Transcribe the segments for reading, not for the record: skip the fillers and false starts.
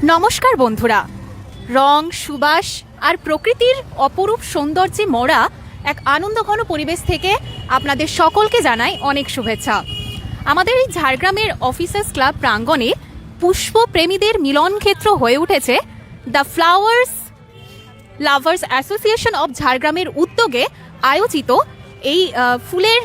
নমস্কার বন্ধুরা, রং, সুবাস আর প্রকৃতির অপরূপ সৌন্দর্যে মোড়া এক আনন্দঘন পরিবেশ থেকে আপনাদের সকলকে জানাই অনেক শুভেচ্ছা। আমাদের এই ঝাড়গ্রামের অফিসার্স ক্লাব প্রাঙ্গণে পুষ্পপ্রেমীদের মিলনক্ষেত্র হয়ে উঠেছে the flowers lovers association of ঝাড়গ্রামের উদ্যোগে আয়োজিত এই ফুলের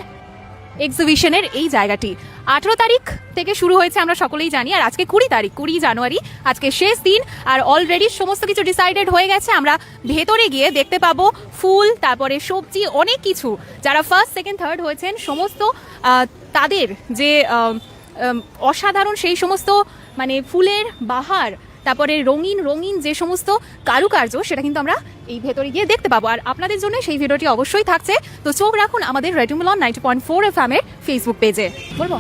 এক্সিবিশনের এই জায়গাটি 18 তারিখ থেকে শুরু হয়েছে, আমরা সকলেই জানি। আর আজকে 20 জানুয়ারি, আজকে শেষ দিন। আর অলরেডি সমস্ত কিছু ডিসাইডেড হয়ে গেছে। আমরা ভেতরে গিয়ে দেখতে পাবো ফুল, তারপরে সবজি, অনেক কিছু। যারা ফার্স্ট, সেকেন্ড, থার্ড হয়েছেন সমস্ত তাদের যে অসাধারণ সেই সমস্ত মানে ফুলের বাহার, তারপরে রঙিন রঙিন যে সমস্ত কারুকার্য, সেটা কিন্তু আমরা এই ভেতরে গিয়ে দেখতে পাবো। আর আপনাদের জন্য সেই ভিডিওটি অবশ্যই থাকছে, তো চোখ রাখুন আমাদের রেডিও মিলন 90.4 FM এর ফেসবুক পেজে। বলবো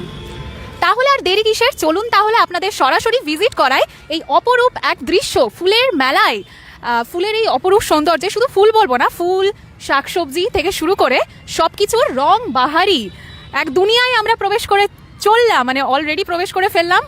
তাহলে আর দেরি কিসের, চলুন তাহলে আপনাদের সরাসরি ভিজিট করায় এই অপরূপ এক দৃশ্য ফুলের মেলায়। ফুলের এই অপরূপ সৌন্দর্যে শুধু ফুল বলবো না, ফুল, শাকসবজি থেকে শুরু করে সব কিছুর রং বাহারি এক দুনিয়ায় আমরা প্রবেশ করে চললাম, মানে অলরেডি প্রবেশ করে ফেললাম।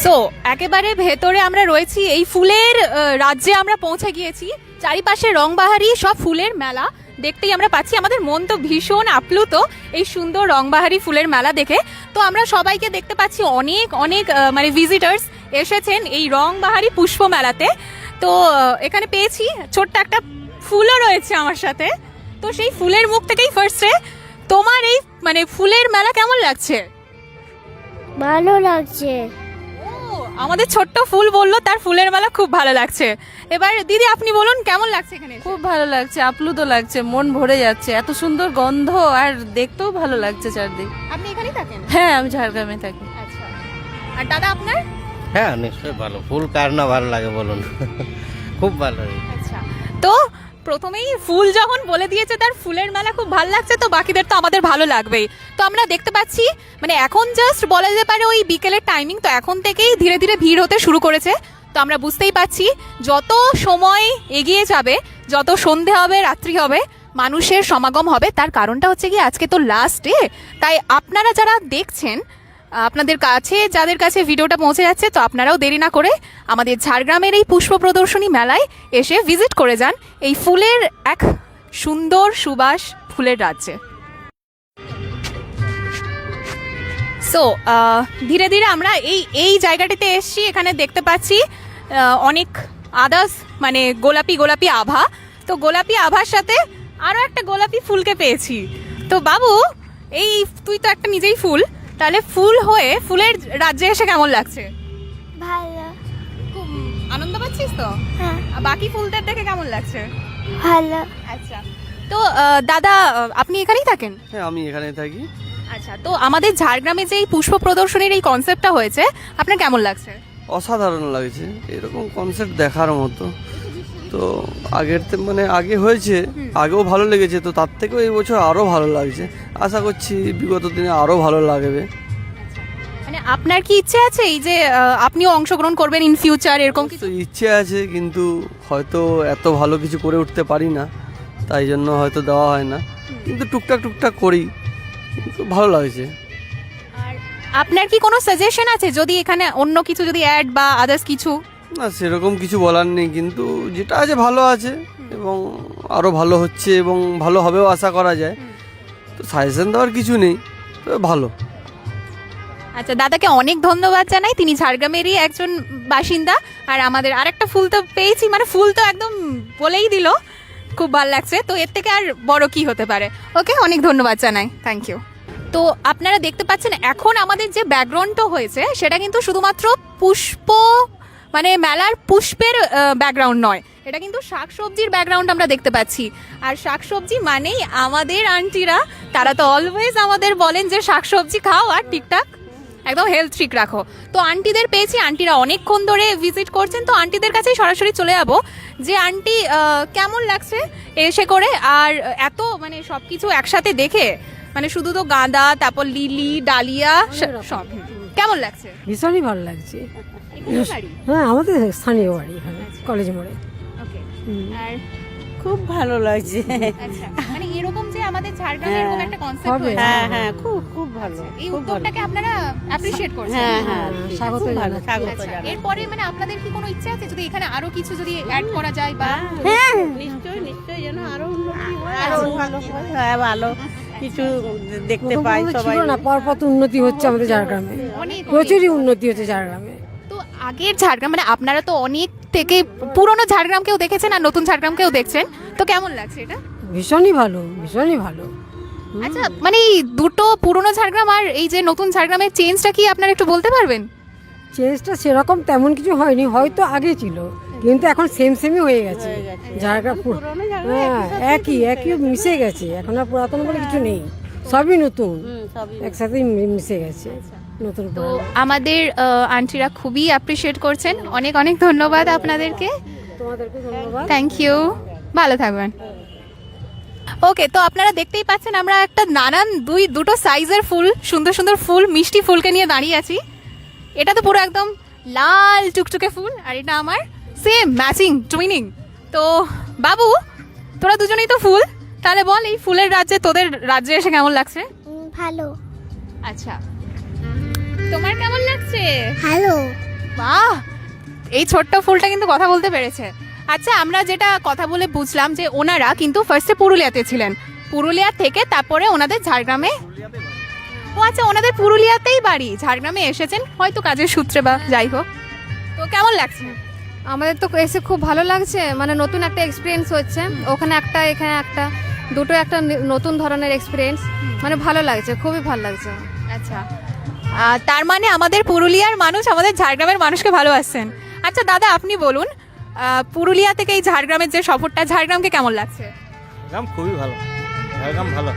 সো একেবারে ভেতরে আমরা রয়েছি, এই ফুলের রাজ্যে আমরা পৌঁছে গিয়েছি। চারিপাশে রংবাহারি সব ফুলের মেলা দেখতেই আমরা পাচ্ছি। আমাদের মন তো ভীষণ আপ্লুত এই সুন্দর রংবাহারি ফুলের মেলা দেখে। তো আমরা সবাইকে দেখতে পাচ্ছি, অনেক অনেক মানে ভিজিটার্স এসেছেন এই রংবাহারি পুষ্প মেলাতে। তো এখানে পেয়েছি ছোট্ট একটা ফুলও রয়েছে আমার সাথে। তো সেই ফুলের মুখ থেকেই ফার্স্টে, তোমার এই মানে ফুলের মেলা কেমন লাগছে? ভালো লাগছে। আমাদের ছোট্ট ফুল বললো তার ফুলের মেলা খুব ভালো লাগছে। এবার দিদি আপনি বলুন কেমন লাগছে এখানে এসে? খুব ভালো লাগছে, আপ্লুত লাগছে, মন ভরে যাচ্ছে, এত সুন্দর গন্ধ আর দেখতেও ভালো লাগছে চারদিক। আপনি এখানেই থাকেন? হ্যাঁ, আমি ঝাড়গ্রামে থাকি। আচ্ছা, আর দাদা আপনার? হ্যাঁ নিশ্চয়ই ভালো, ফুল কার না ভালো লাগে বলুন। খুব ভালো। আচ্ছা, তো প্রথমেই ফুল যখন বলে দিয়েছে তার ফুলের মেলা খুব ভালো লাগছে, তো বাকিদের তো আমাদের ভালো লাগবেই। তো আমরা দেখতে পাচ্ছি মানে এখন জাস্ট বলা যেতে পারে ওই বিকেলের টাইমিং, তো এখন থেকেই ধীরে ধীরে ভিড় হতে শুরু করেছে। তো আমরা বুঝতেই পাচ্ছি যত সময় এগিয়ে যাবে, যত সন্ধে হবে, রাত্রি হবে, মানুষের সমাগম হবে। তার কারণটা হচ্ছে কি আজকে তো লাস্ট ডে, তাই আপনারা যারা দেখছেন, আপনাদের কাছে যাদের কাছে ভিডিওটা পৌঁছে যাচ্ছে, তো আপনারাও দেরি না করে আমাদের ঝাড়গ্রামের এই পুষ্প প্রদর্শনী মেলায় এসে ভিজিট করে যান এই ফুলের এক সুন্দর সুবাস ফুলের রাজ্যে। সো ধীরে ধীরে আমরা এই জায়গাটিতে এসেছি। এখানে দেখতে পাচ্ছি অনেক আদার্স মানে গোলাপি গোলাপি আভা। তো গোলাপি আভার সাথে আরও একটা গোলাপি ফুলকে পেয়েছি। তো বাবু, এই তুই তো একটা নিজেই ফুল, তাহলে ফুল হয়ে ফুলের রাজ্যে এসে কেমন লাগছে? ভালো। খুব আনন্দ পাচ্ছিস তো? হ্যাঁ। আর বাকি ফুলদের দেখে কেমন লাগছে? ভালো। আচ্ছা, তো দাদা আপনি এখানেই থাকেন? হ্যাঁ, আমি এখানে থাকি। আচ্ছা, তো আমাদের ঝাড়গ্রামে যে এই পুষ্প প্রদর্শনীর এই কনসেপ্টটা হয়েছে, আপনার কেমন লাগছে? অসাধারণ লাগছে, এরকম কনসেপ্ট দেখার মতো। তো মানে আগে হয়েছে, আগেও ভালো লেগেছে, তো তার থেকেও এই বছর আরও ভালো লাগছে। আশা করছি বিগত দিনে আরও ভালো লাগবে। মানে আপনার কি ইচ্ছে আছে এই যে আপনিও অংশগ্রহণ করবেন ইন ফিউচার এরকম কিছু? তো ইচ্ছে আছে, কিন্তু হয়তো এত ভালো কিছু করে উঠতে পারি না, তাই জন্য হয়তো দেওয়া হয় না, কিন্তু টুকটাক টুকটাক করি, কিন্তু ভালো লাগছে। আর আপনার কি কোনো সাজেশন আছে যদি এখানে অন্য কিছু যদি অ্যাড বা আদার্স কিছু? না, সেরকম কিছু বলার নেই, কিন্তু যেটা আছে ভালো আছে এবং আরও ভালো হচ্ছে এবং ভালো হবেও আশা করা যায়। তো সাজেশন দেওয়ার কিছু নেই, তবে ভালো। আচ্ছা, দাদাকে অনেক ধন্যবাদ জানাই, তিনি ঝাড়গ্রামেরই একজন বাসিন্দা। আর আমাদের আরেকটা ফুল তো পেয়েছি, মানে ফুল তো একদম বলেই দিল, খুব ভালো লাগছে। তো এর থেকে আর বড় কি হতে পারে। ওকে, অনেক ধন্যবাদ জানাই, থ্যাংক ইউ। তো আপনারা দেখতে পাচ্ছেন এখন আমাদের যে ব্যাকগ্রাউন্ডটা হয়েছে সেটা কিন্তু শুধুমাত্র পুষ্প মানে মেলার পুষ্পের ব্যাকগ্রাউন্ড নয়, এটা কিন্তু শাকসবজির ব্যাকগ্রাউন্ড আমরা দেখতে পাচ্ছি। আর শাকসবজি মানেই আমাদের আন্টিরা, তারা তো অলওয়েজ আমাদের বলেন যে শাকসবজি খাও আর ঠিকঠাক একদম হেলথ ঠিক রাখো। তো আন্টিদের পেয়েছি, আন্টিরা অনেকক্ষণ ধরে ভিজিট করছেন। তো আন্টিদের কাছেই সরাসরি চলে যাবো যে আন্টি কেমন লাগছে এসে করে, আর এত মানে সব কিছু একসাথে দেখে, মানে শুধু তো গাঁদা, তারপর লিলি, ডালিয়া সব, কেমন লাগছে? ভীষণই ভালো লাগছে। হ্যাঁ, আমাদের স্থানীয় বাড়ি এখানে কলেজ মোড়ে। ওকে, আর খুব ভালো লাগছে। আচ্ছা, মানে এরকম যে আমাদের ঝাড়গ্রামে এরকম একটা কনসেপ্ট হবে। হয়েছে, হ্যাঁ হ্যাঁ, খুব খুব ভালো। এই উদ্যোগটাকে আপনারা অ্যাপ্রিশিয়েট করছেন? হ্যাঁ হ্যাঁ, স্বাগত ভালো, জানাচ্ছি। স্বাগত আচ্ছা, জানাই। এরপরে মানে আপনাদের কি কোনো ইচ্ছা আছে যদি এখানে আরো কিছু যদি অ্যাড করা যায় বা? হ্যাঁ, নিশ্চয়ই নিশ্চয়ই, যেন আরো উন্নতি হয়, আরো ভালো হয়। হ্যাঁ, ভালো কিছু দেখতে পাই প্রথমত সবাই। ছিল না, পরপর উন্নতি হচ্ছে আমাদের ঝাড়গ্রামে, অনেক প্রচুরই উন্নতি হচ্ছে ঝাড়গ্রামে। তো আগের ঝাড়গ্রাম মানে আপনারা তো অনেক থেকে পুরনো ঝাড়গ্রামকেও দেখেছেন আর নতুন ঝাড়গ্রামকেও দেখছেন, তো কেমন লাগছে এটা? ভীষণই ভালো, ভীষণই ভালো। আচ্ছা, মানে এই দুটো পুরনো ঝাড়গ্রাম আর এই যে নতুন ঝাড়গ্রামের চেঞ্জটা কি আপনারা একটু বলতে পারবেন? চেঞ্জটা সেরকম তেমন কিছু হয়নি, হয়তো আগে ছিল, কিন্তু এখন সেমই হয়ে গেছে। ঝাড়গ্রাম হ্যাঁ, একই একই মিশে গেছে, এখন আর পুরাতন বলে কিছু নেই, সবই নতুন, একসাথেই মিশে গেছে নতুন। তো আমাদের আন্টিরা খুবই অ্যাপ্রিশিয়েট করছেন, অনেক অনেক ধন্যবাদ আপনাদেরকে, তোমাদেরকে ধন্যবাদ। থ্যাংক ইউ, ভালো থাকবেন। ওকে, তো আপনারা দেখতেই পাচ্ছেন আমরা একটা নানান দুটো সাইজের ফুল, সুন্দর সুন্দর ফুল, মিষ্টি ফুলকে নিয়ে দাঁড়িয়ে আছি। এটা তো পুরো একদম লাল টুকটুকে ফুল, আর এটা আমার সেম ম্যাচিং টুইনিং। তো বাবু, তোরা দুজনেই তো ফুল, তাহলে বল এই ফুলের রাজ্যে তোদের রাজ্যে এসে কেমন লাগছে? ভালো। আচ্ছা, তোমার কেমন লাগছে? ভালো। বাহ, এই ছোট্ট ফুলটা কিন্তু কথা বলতে পেরেছে। আচ্ছা, আমরা যেটা কথা বলে বুঝলাম যে ওনারা কিন্তু ফার্স্টে পুরুলিয়াতে ছিলেন, পুরুলিয়া থেকে তারপরে ওনাদের ঝাড়গ্রামে, ও আচ্ছা ওনাদের পুরুলিয়াতেই বাড়ি, ঝাড়গ্রামে এসেছেন হয়তো কাজের সূত্রে বা যাই হোক। তো কেমন লাগছে? আমাদের তো এসে খুব ভালো লাগছে, মানে নতুন একটা এক্সপিরিয়েন্স হচ্ছে, ওখানে একটা এখানে একটা, দুটো একটা নতুন ধরনের এক্সপিরিয়েন্স, মানে ভালো লাগছে, খুবই ভালো লাগছে। আচ্ছা, তার মানে আমাদের পুরুলিয়ার মানুষ আমাদের ঝাড়গ্রামের মানুষকে ভালোবাসছেন। আচ্ছা দাদা, আপনি বলুন, পুরুলিয়া থেকে এই ঝাড়গ্রামের যে সফরটা, ঝাড়গ্রামকে কেমন লাগছে? ঝাড়গ্রাম খুবই ভালো, ঝাড়গ্রাম ভালো,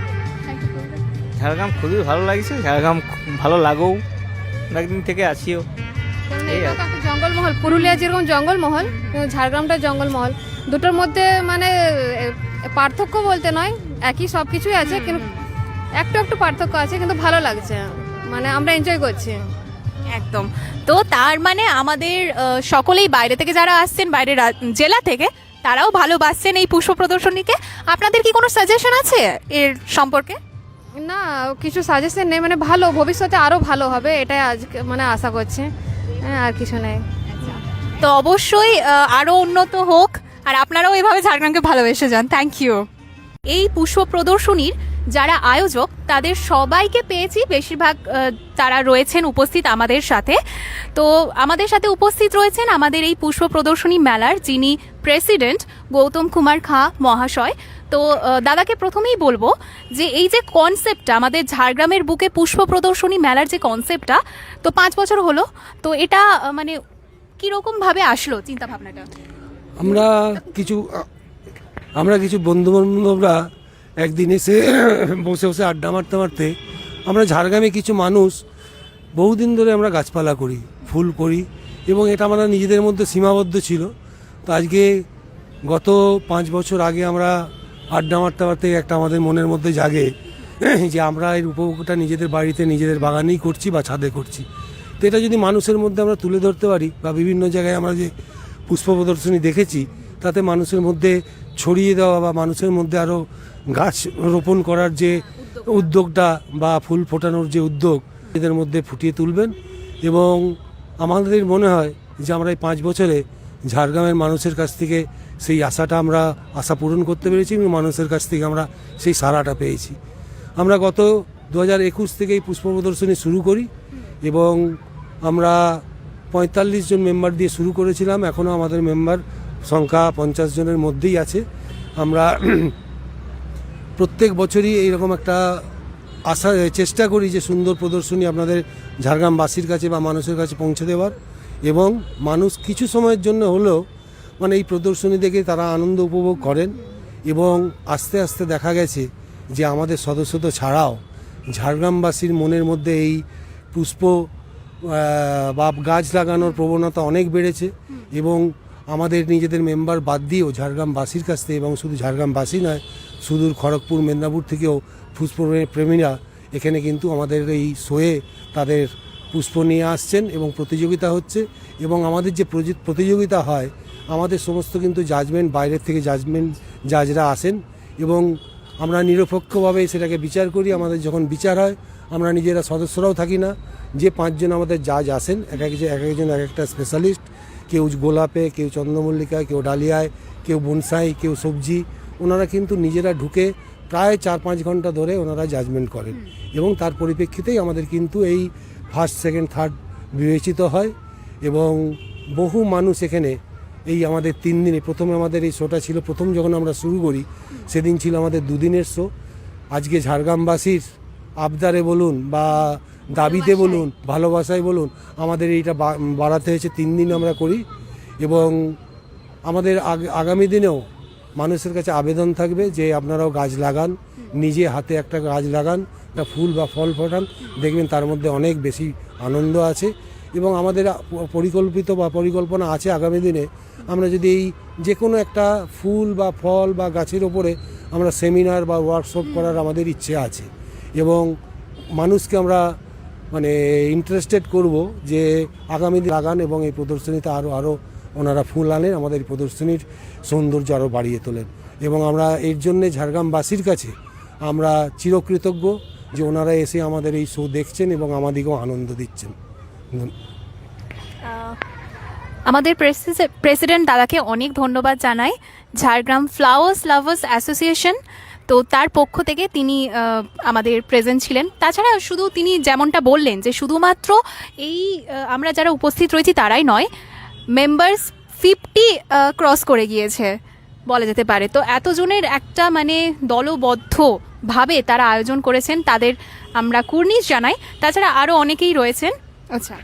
ঝাড়গ্রাম খুবই ভালো লাগছে, ঝাড়গ্রাম ভালো লাগেও, অনেকদিন থেকে আছিও। এই আর। এটা তো একটা জঙ্গলমহল, পুরুলিয়া যেরকম জঙ্গলমহল, কিন্তু ঝাড়গ্রামটা জঙ্গলমহল। দুটোর মধ্যে মানে পার্থক্য বলতে নয়, একই সব কিছুই আছে, কিন্তু একটু একটু পার্থক্য আছে, কিন্তু ভালো লাগছে, মানে আমরা এনজয় করছি। একদম। তো তার মানে আমাদের সকলেই বাইরে থেকে যারা আসছেন, বাইরের জেলা থেকে, তারাও ভালোবাসছেন এই পুষ্প প্রদর্শনীকে। আপনাদের কি কোনো সাজেশন আছে এর সম্পর্কে? না, কিছু সাজেশন নেই, মানে ভালো, ভবিষ্যতে আরও ভালো হবে এটাই আজকে মানে আশা করছি, হ্যাঁ, আর কিছু নেই। তো অবশ্যই আরও উন্নত হোক, আর আপনারাও এভাবে ঝাড়গ্রামকে ভালোবেসে যান। Thank you. এই পুষ্প প্রদর্শনীর যারা আয়োজক তাদের সবাইকে পেয়েছি, বেশিরভাগ তারা রয়েছেন উপস্থিত আমাদের সাথে। তো আমাদের সাথে উপস্থিত রয়েছেন আমাদের এই পুষ্প প্রদর্শনী মেলার যিনি প্রেসিডেন্ট গৌতম কুমার খাঁ মহাশয়। তো দাদাকে প্রথমেই বলবো যে এই যে কনসেপ্টটা, আমাদের ঝাড়গ্রামের বুকে পুষ্প প্রদর্শনী মেলার যে কনসেপ্টটা, তো 5 বছর হলো, তো এটা মানে কীরকমভাবে আসলো চিন্তা ভাবনাটা? আমরা কিছু বন্ধু বান্ধবরা একদিন এসে বসে বসে আড্ডা মারতে মারতে, আমরা ঝাড়গ্রামে কিছু মানুষ বহুদিন ধরে আমরা গাছপালা করি, ফুল করি, এবং এটা আমরা নিজেদের মধ্যে সীমাবদ্ধ ছিল। তো আজকে গত 5 বছর আগে আমরা আড্ডা মারতে মারতে একটা আমাদের মনের মধ্যে জাগে যে আমরা এর উপভোগটা নিজেদের বাড়িতে, নিজেদের বাগানেই করছি বা ছাদে করছি। তো এটা যদি মানুষের মধ্যে আমরা তুলে ধরতে পারি, বা বিভিন্ন জায়গায় আমরা যে পুষ্প প্রদর্শনী দেখেছি তাতে মানুষের মধ্যে ছড়িয়ে দেওয়া বা মানুষের মধ্যে আরও গাছ রোপণ করার যে উদ্যোগটা বা ফুল ফোটানোর যে উদ্যোগ, এদের মধ্যে ফুটিয়ে তুলবেন। এবং আমাদের মনে হয় যে আমরা এই 5 বছরে ঝাড়গ্রামের মানুষের কাছ থেকে সেই আশাটা আমরা আশা পূরণ করতে পেরেছি, এবং মানুষের কাছ থেকে আমরা সেই সাড়াটা পেয়েছি। আমরা গত 2021 থেকে এই পুষ্প প্রদর্শনী শুরু করি, এবং আমরা 45 জন মেম্বার দিয়ে শুরু করেছিলাম। এখনও আমাদের মেম্বার সংখ্যা 50 জনের মধ্যেই আছে। আমরা প্রত্যেক বছরই এইরকম একটা আশা চেষ্টা করি যে সুন্দর প্রদর্শনী আপনাদের ঝাড়গ্রামবাসীর কাছে বা মানুষের কাছে পৌঁছে দেওয়ার, এবং মানুষ কিছু সময়ের জন্য হলেও মানে এই প্রদর্শনী দেখে তারা আনন্দ উপভোগ করেন। এবং আস্তে আস্তে দেখা গেছে যে আমাদের সদস্যতা ছাড়াও ঝাড়গ্রামবাসীর মনের মধ্যে এই পুষ্প বা গাছ লাগানোর প্রবণতা অনেক বেড়েছে। এবং আমাদের নিজেদের মেম্বার বাদ দিয়েও ঝাড়গ্রামবাসীর কাছ থেকে, এবং শুধু ঝাড়গ্রামবাসী নয়, সুদূর খড়গপুর মেদিনীপুর থেকেও পুষ্প প্রেমীরা এখানে কিন্তু আমাদের এই শোয়ে তাদের পুষ্প নিয়ে আসছেন, এবং প্রতিযোগিতা হচ্ছে। এবং আমাদের যে প্রতিযোগিতা হয়, আমাদের সমস্ত কিন্তু জাজমেন্ট, বাইরের থেকে জাজরা আসেন, এবং আমরা নিরপেক্ষভাবে সেটাকে বিচার করি। আমাদের যখন বিচার হয়, আমরা নিজেরা সদস্যরাও থাকি না, যে 5 জন আমাদের জাজ আসেন, এক একজন এক একটা স্পেশালিস্ট, কেউ গোলাপে, কেউ চন্দ্রমল্লিকায়, কেউ ডালিয়ায়, কেউ বনসাই, কেউ সবজি, ওনারা কিন্তু নিজেরা ঢুকে প্রায় 4-5 ঘন্টা ধরে ওনারা জাজমেন্ট করেন, এবং তার পরিপ্রেক্ষিতেই আমাদের কিন্তু এই ফার্স্ট, সেকেন্ড, থার্ড বিবেচিত হয়। এবং বহু মানুষ এখানে এই আমাদের 3 দিনে, প্রথমে আমাদের এই শোটা ছিল, প্রথম যখন আমরা শুরু করি সেদিন ছিল আমাদের 2 দিনের শো। আজকে ঝাড়গ্রামবাসীর আবদারে বলুন বা দাবিতে বলুন, ভালোবাসায় বলুন, আমাদের এইটা বাড়াতে হয়েছে, 3 দিন আমরা করি। এবং আমাদের আগামী দিনেও মানুষের কাছে আবেদন থাকবে যে আপনারাও গাছ লাগান, নিজে হাতে একটা গাছ লাগান, একটা ফুল বা ফল ফোটান, দেখবেন তার মধ্যে অনেক বেশি আনন্দ আছে। এবং আমাদের পরিকল্পনা আছে আগামী দিনে আমরা যদি এই যে কোনো একটা ফুল বা ফল বা গাছের ওপরে আমরা সেমিনার বা ওয়ার্কশপ করার আমাদের ইচ্ছে আছে, এবং মানুষকে আমরা মানে ইন্টারেস্টেড করব যে আগামী দিন লাগান, এবং এই প্রদর্শনীতে আরও ওনারা ফুল আনেন, আমাদের এই প্রদর্শনীর সৌন্দর্য আরও বাড়িয়ে তোলেন। এবং আমরা এর জন্যে ঝাড়গ্রামবাসীর কাছে আমরা চিরকৃতজ্ঞ যে ওনারা এসে আমাদের এই শো দেখছেন এবং আমাদেরকেও আনন্দ দিচ্ছেন। আমাদের প্রেসিডেন্ট দাদাকে অনেক ধন্যবাদ জানাই। ঝাড়গ্রাম ফ্লাওয়ার্স লাভার্স অ্যাসোসিয়েশন, তো তার পক্ষ থেকে তিনি আমাদের প্রেজেন্ট ছিলেন। তাছাড়া শুধু তিনি যেমনটা বললেন যে শুধুমাত্র এই আমরা যারা উপস্থিত রয়েছি তারাই নয়, মেম্বার্স 50 ক্রস করে গিয়েছে বলা যেতে পারে। তো এতজনের একটা মানে দলবদ্ধভাবে তারা আয়োজন করেছেন, তাদের আমরা কুর্নিশ জানাই। তাছাড়া আরও অনেকেই রয়েছেন। আচ্ছা,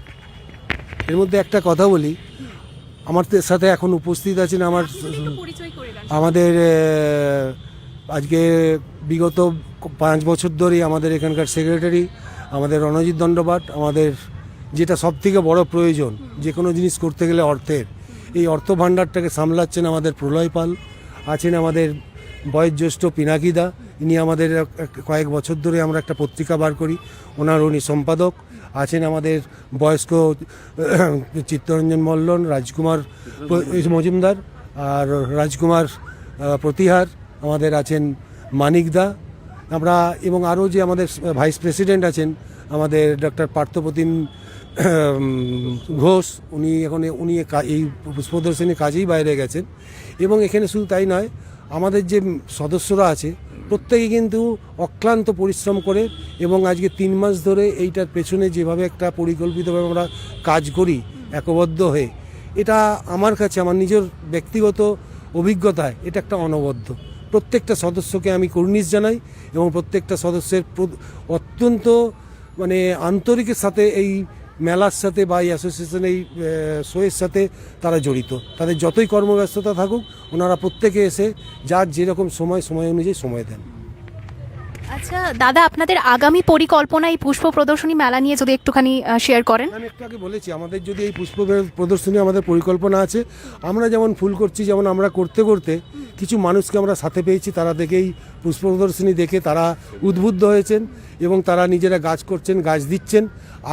এর মধ্যে একটা কথা বলি, আমার সাথে এখন উপস্থিত আছেন আমাদের আজকে বিগত 5 বছর ধরেই আমাদের এখানকার সেক্রেটারি আমাদের রণজিৎ দণ্ডপাট। আমাদের যেটা সব থেকে বড় প্রয়োজন যে কোনো জিনিস করতে গেলে অর্থের, এই অর্থ ভাণ্ডারটাকে সামলাচ্ছেন আমাদের প্রলয় পাল। আছেন আমাদের বয়োজ্যেষ্ঠ পিনাকিদা, ইনি আমাদের কয়েক বছর ধরে আমরা একটা পত্রিকা বার করি, উনি সম্পাদক। আছেন আমাদের বয়স্ক চিত্তরঞ্জন মল্লন, রাজকুমার মজুমদার আর রাজকুমার প্রতিহার, আমাদের আছেন মানিকদা আমরা, এবং আরও যে আমাদের ভাইস প্রেসিডেন্ট আছেন আমাদের ডক্টর পার্থপ্রতিম ঘোষ, উনি এই পুষ্প প্রদর্শনী কাজেই বাইরে গেছেন। এবং এখানে শুধু তাই নয়, আমাদের যে সদস্যরা আছে প্রত্যেকে কিন্তু অক্লান্ত পরিশ্রম করে, এবং আজকে 3 মাস ধরে এইটার পেছনে যেভাবে একটা পরিকল্পিতভাবে আমরা কাজ করি একবদ্ধ হয়ে, এটা আমার কাছে আমার নিজের ব্যক্তিগত অভিজ্ঞতায় এটা একটা অনবদ্য। প্রত্যেকটা সদস্যকে আমি কুর্নিশ জানাই, এবং প্রত্যেকটা সদস্যের অত্যন্ত মানে আন্তরিকের সাথে এই মেলার সাথে বা এই অ্যাসোসিয়েশন এই শোয়ের সাথে তারা জড়িত। তাদের যতই কর্মব্যস্ততা থাকুক, ওনারা প্রত্যেকে এসে যার যেরকম সময় অনুযায়ী সময় দেন। আচ্ছা দাদা, আপনাদের আগামী পরিকল্পনা এই পুষ্প প্রদর্শনী মেলা নিয়ে যদি একটুখানি শেয়ার করেন। আমি একটু আগে বলেছি, আমাদের যদি এই পুষ্প প্রদর্শনী আমাদের পরিকল্পনা আছে। আমরা যেমন ফুল করছি, যেমন আমরা করতে করতে কিছু মানুষকে আমরা সাথে পেয়েছি, তারা দেখেই পুষ্প প্রদর্শনী দেখে তারা উদ্বুদ্ধ হয়েছেন এবং তারা নিজেরা গাছ করছেন, গাছ দিচ্ছেন।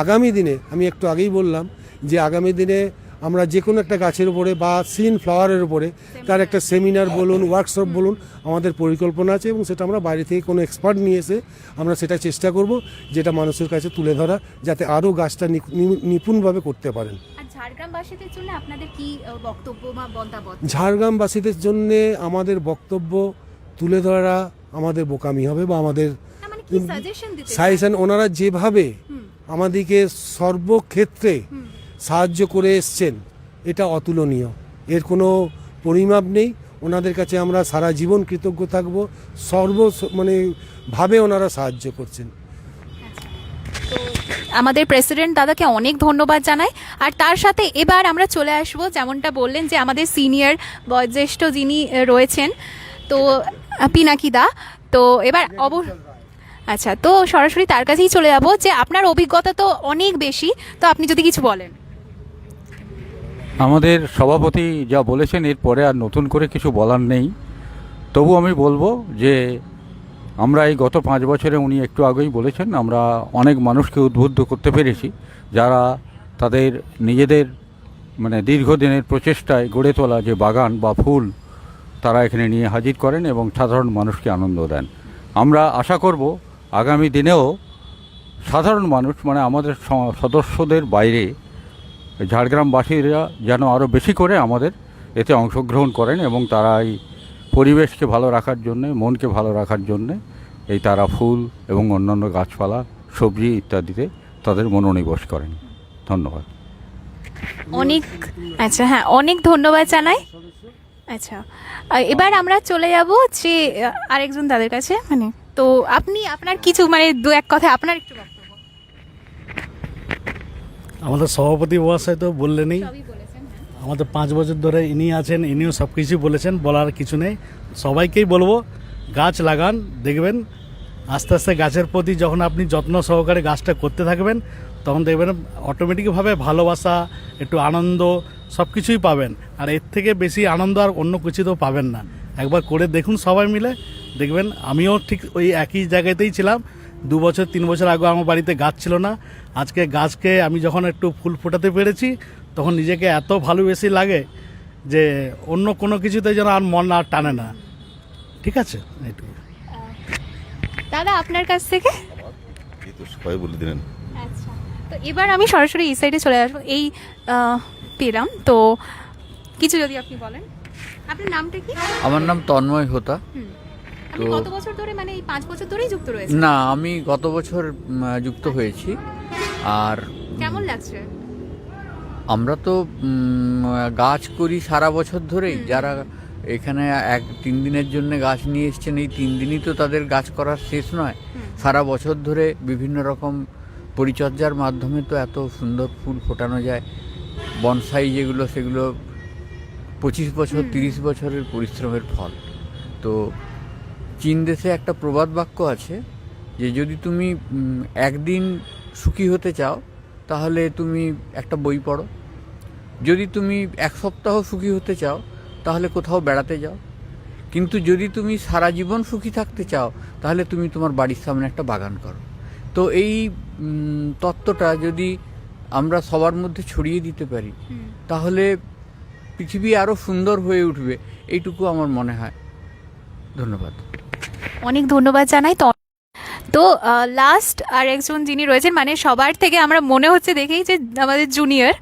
আগামী দিনে আমি একটু আগেই বললাম যে আগামী দিনে আমরা যে কোনো একটা গাছের উপরে বা সিন ফ্লাওয়ারের উপরে তার একটা সেমিনার বলুন, ওয়ার্কশপ বলুন, আমাদের পরিকল্পনা আছে, এবং সেটা আমরা বাইরে থেকে কোনো এক্সপার্ট নিয়ে এসে আমরা সেটা চেষ্টা করব যেটা মানুষের কাছে তুলে ধরা, যাতে আরও গাছটা নিপুণভাবে করতে পারেন। ঝাড়গ্রামবাসীদের জন্য আপনাদের কি বক্তব্য বা মতামত? ঝাড়গ্রামবাসীদের জন্য আমাদের বক্তব্য তুলে ধরা আমাদের বোকামি হবে বা আমাদের সাজেশন। ওনারা যেভাবে আমাদেরকে সর্বক্ষেত্রে সাহায্য করে এসছেন, এটা অতুলনীয়, এর কোনো পরিমাপ নেই। ওনাদের কাছে আমরা সারা জীবন কৃতজ্ঞ থাকব, ভাবে ওনারা সাহায্য করছেন। আমাদের প্রেসিডেন্ট দাদাকে অনেক ধন্যবাদ জানাই। আর তার সাথে এবার আমরা চলে আসবো, যেমনটা বললেন যে আমাদের সিনিয়র বয়োজ্যেষ্ঠ যিনি রয়েছেন, তো পিনাকিদা। তো এবার আচ্ছা, তো সরাসরি তার কাছেই চলে যাব যে আপনার অভিজ্ঞতা তো অনেক বেশি, তো আপনি যদি কিছু বলেন। আমাদের সভাপতি যা বলেছেন এরপরে আর নতুন করে কিছু বলার নেই। তবু আমি বলবো যে আমরা এই গত 5 বছরে, উনি একটু আগেই বলেছেন, আমরা অনেক মানুষকে উদ্বুদ্ধ করতে পেরেছি, যারা তাদের নিজেদের দীর্ঘদিনের প্রচেষ্টায় গড়ে তোলা যে বাগান বা ফুল তারা এখানে নিয়ে হাজির করেন এবং সাধারণ মানুষকে আনন্দ দেন। আমরা আশা করব আগামী দিনেও সাধারণ মানুষ আমাদের সদস্যদের বাইরে ঝাড়গ্রামবাসীরা যেন আরও বেশি করে আমাদের এতে অংশগ্রহণ করেন, এবং তারা এই পরিবেশকে ভালো রাখার জন্যে, মনকে ভালো রাখার জন্যে এই তারা ফুল এবং অন্যান্য গাছপালা, সবজি ইত্যাদিতে তাদের মনোনিবেশ করেন। ধন্যবাদ। অনেক ধন্যবাদ জানাই। আচ্ছা, এবার আমরা চলে যাব যে আরেকজন তাদের কাছে, তো আপনি আপনার কিছু 2-1 কথা আপনার একটু বক্তব্য। আমাদের সভাপতি মহাশয় তো বললেনই, আমাদের 5 বছর ধরে ইনি আছেন, ইনিও সব কিছুই বলেছেন, বলার কিছু নেই। সবাইকেই বলবো গাছ লাগান, দেখবেন আস্তে আস্তে গাছের প্রতি যখন আপনি যত্ন সহকারে গাছটা করতে থাকবেন, তখন দেখবেন অটোমেটিকভাবে ভালোবাসা, একটু আনন্দ সব কিছুই পাবেন। আর এর থেকে বেশি আনন্দ আর অন্য কিছু তো পাবেন না। একবার করে দেখুন সবাই মিলে, দেখবেন। আমিও ঠিক ওই একই জায়গাতেই ছিলাম, 2 বছর 3 বছর আগে আমার বাড়িতে গাছ ছিল না। আজকে গাছকে আমি যখন একটু ফুল ফোটাতে পেরেছি, তখন নিজেকে এত ভালোবেসে লাগে যে অন্য কোনো কিছুতে যেন আর মন আর টানে না। ঠিক আছে, এইটুকু। দাদা আপনার কাছ থেকে সবাই বলে দিলেন। আচ্ছা, তো এবার আমি সরাসরি এই সাইডে চলে আসবো, এই পেলাম তো কিছু যদি আপনি বলেন। আপনার নামটা কি? আমার নাম তন্ময় হোতা। আপনি কত বছর ধরে, মানে এই 5 বছর ধরেই যুক্ত রয়েছেন? না, আমি গত বছর যুক্ত হয়েছি। আর কেমন লাগছে? আমরা তো গাছ করি সারা বছর ধরেই। যারা এখানে 3 দিনের জন্য গাছ নিয়ে এসছেন, এই 3 দিনই তো তাদের গাছ করার শেষ নয়। সারা বছর ধরে বিভিন্ন রকম পরিচর্যার মাধ্যমে তো এত সুন্দর ফুল ফোটানো যায়। বনসাই যেগুলো, সেগুলো 25 বছর 30 বছরের পরিশ্রমের ফল। তো চীন দেশে একটা প্রবাদ বাক্য আছে যে যদি তুমি একদিন সুখী হতে চাও তাহলে তুমি একটা বই পড়ো, যদি তুমি 1 সপ্তাহ সুখী হতে চাও তাহলে কোথাও বেড়াতে যাও, কিন্তু যদি তুমি সারা জীবন সুখী থাকতে চাও তাহলে তুমি তোমার বাড়ির সামনে একটা বাগান করো। তো এই তত্ত্বটা যদি আমরা সবার মধ্যে ছড়িয়ে দিতে পারি তাহলে পৃথিবী আরও সুন্দর হয়ে উঠবে, এইটুকু আমার মনে হয়। ধন্যবাদ। অনেক ধন্যবাদ জানাই। তো লাস্ট আর একজন যিনি রয়েছেন, মানে সবার থেকে আমরা মনে হচ্ছে দেখেই যে আমাদের জুনিয়র,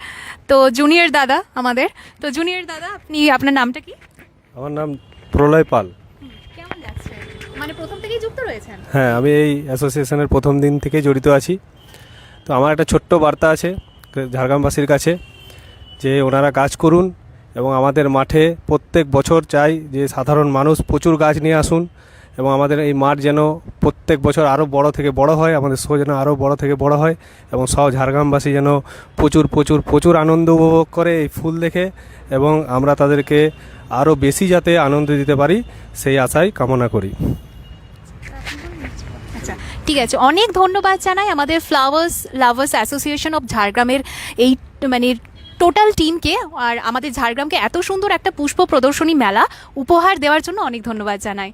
তো জুনিয়র দাদা আমাদের। তো জুনিয়র দাদা, আপনি, আপনার নামটা কি? আমার নাম প্রলয় পাল। কেমন লাগছে, মানে প্রথম থেকেই যুক্ত রয়েছেন? হ্যাঁ, আমি এই অ্যাসোসিয়েশনের প্রথম দিন থেকে জড়িত আছি। তো আমার একটা ছোট্ট বার্তা আছে ঝাড়গ্রামবাসীর কাছে, যে ওনারা কাজ করুন এবং আমাদের মাঠে প্রত্যেক বছর চাই যে সাধারণ মানুষ প্রচুর গাছ নিয়ে আসুন এবং আমাদের এই মাঠ যেন প্রত্যেক বছর আরও বড় থেকে বড় হয়, আমাদের শো যেন আরও বড় থেকে বড় হয় এবং সব ঝাড়গ্রামবাসী যেন প্রচুর প্রচুর প্রচুর আনন্দ উপভোগ করে এই ফুল দেখে, এবং আমরা তাদেরকে আরও বেশি যাতে আনন্দ দিতে পারি সেই আশাই কামনা করি। আচ্ছা, ঠিক আছে, অনেক ধন্যবাদ জানাই আমাদের ফ্লাওয়ার্স লাভার্স অ্যাসোসিয়েশন অফ ঝাড়গ্রামের এই মানে টোটাল টিমকে, আর আমাদের ঝাড়গ্রামকে এত সুন্দর একটা পুষ্প প্রদর্শনী মেলা উপহার দেওয়ার জন্য অনেক ধন্যবাদ জানাই।